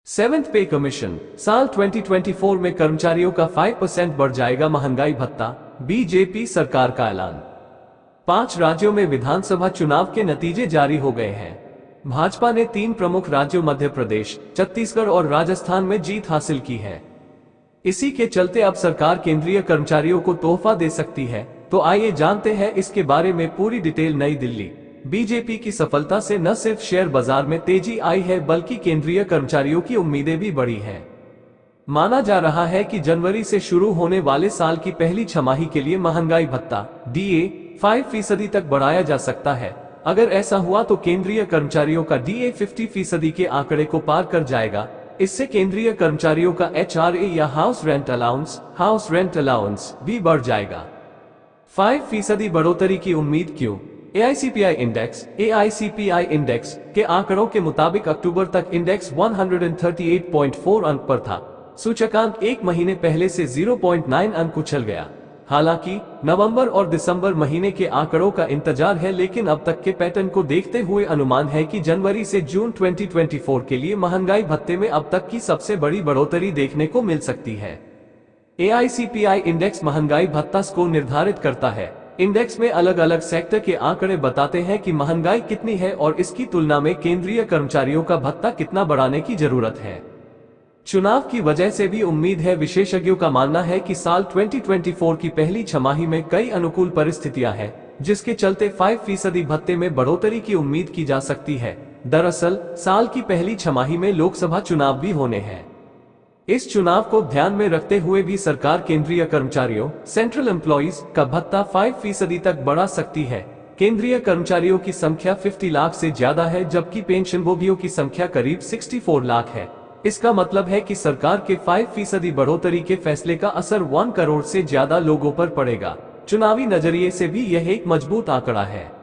Seventh पे commission साल 2024 में कर्मचारियों का 5% बढ़ जाएगा महंगाई भत्ता, बीजेपी सरकार का ऐलान। 5 राज्यों में विधानसभा चुनाव के नतीजे जारी हो गए हैं। भाजपा ने 3 प्रमुख राज्यों मध्य प्रदेश, छत्तीसगढ़ और राजस्थान में जीत हासिल की है। इसी के चलते अब सरकार केंद्रीय कर्मचारियों को तोहफा दे सकती है। तो आइए जानते हैं इसके बारे में पूरी डिटेल। नई दिल्ली। बीजेपी की सफलता से न सिर्फ शेयर बाजार में तेजी आई है बल्कि केंद्रीय कर्मचारियों की उम्मीदें भी बढ़ी हैं। माना जा रहा है कि जनवरी से शुरू होने वाले साल की पहली छमाही के लिए महंगाई भत्ता DA 5% तक बढ़ाया जा सकता है। अगर ऐसा हुआ तो केंद्रीय कर्मचारियों का DA 50% के आंकड़े को पार कर जाएगा। इससे केंद्रीय कर्मचारियों का HRA या हाउस रेंट अलाउंस भी बढ़ जाएगा। 5% बढ़ोतरी की उम्मीद क्यों? AICPI इंडेक्स के आंकड़ों के मुताबिक अक्टूबर तक इंडेक्स 138.4 अंक पर था। सूचकांक एक महीने पहले से 0.9 अंक उछल गया। हालांकि नवंबर और दिसंबर महीने के आंकड़ों का इंतजार है, लेकिन अब तक के पैटर्न को देखते हुए अनुमान है कि जनवरी से जून 2024 के लिए महंगाई भत्ते में अब तक की सबसे बड़ी बढ़ोतरी देखने को मिल सकती है। AICPI इंडेक्स महंगाई भत्ता स्कोर निर्धारित करता है। इंडेक्स में अलग अलग सेक्टर के आंकड़े बताते हैं कि महंगाई कितनी है और इसकी तुलना में केंद्रीय कर्मचारियों का भत्ता कितना बढ़ाने की जरूरत है। चुनाव की वजह से भी उम्मीद है। विशेषज्ञों का मानना है कि साल 2024 की पहली छमाही में कई अनुकूल परिस्थितियां हैं, जिसके चलते 5% भत्ते में बढ़ोतरी की उम्मीद की जा सकती है। दरअसल साल की पहली छमाही में लोकसभा चुनाव भी होने हैं। इस चुनाव को ध्यान में रखते हुए भी सरकार केंद्रीय कर्मचारियों सेंट्रल एम्प्लॉइज का भत्ता 5% तक बढ़ा सकती है। केंद्रीय कर्मचारियों की संख्या 50 लाख से ज्यादा है, जबकि पेंशनभोगियों की संख्या करीब 64 लाख है। इसका मतलब है कि सरकार के 5% बढ़ोतरी के फैसले का असर 1 करोड़ से ज्यादा लोगों पर पड़ेगा। चुनावी नजरिए से भी यह एक मजबूत आंकड़ा है।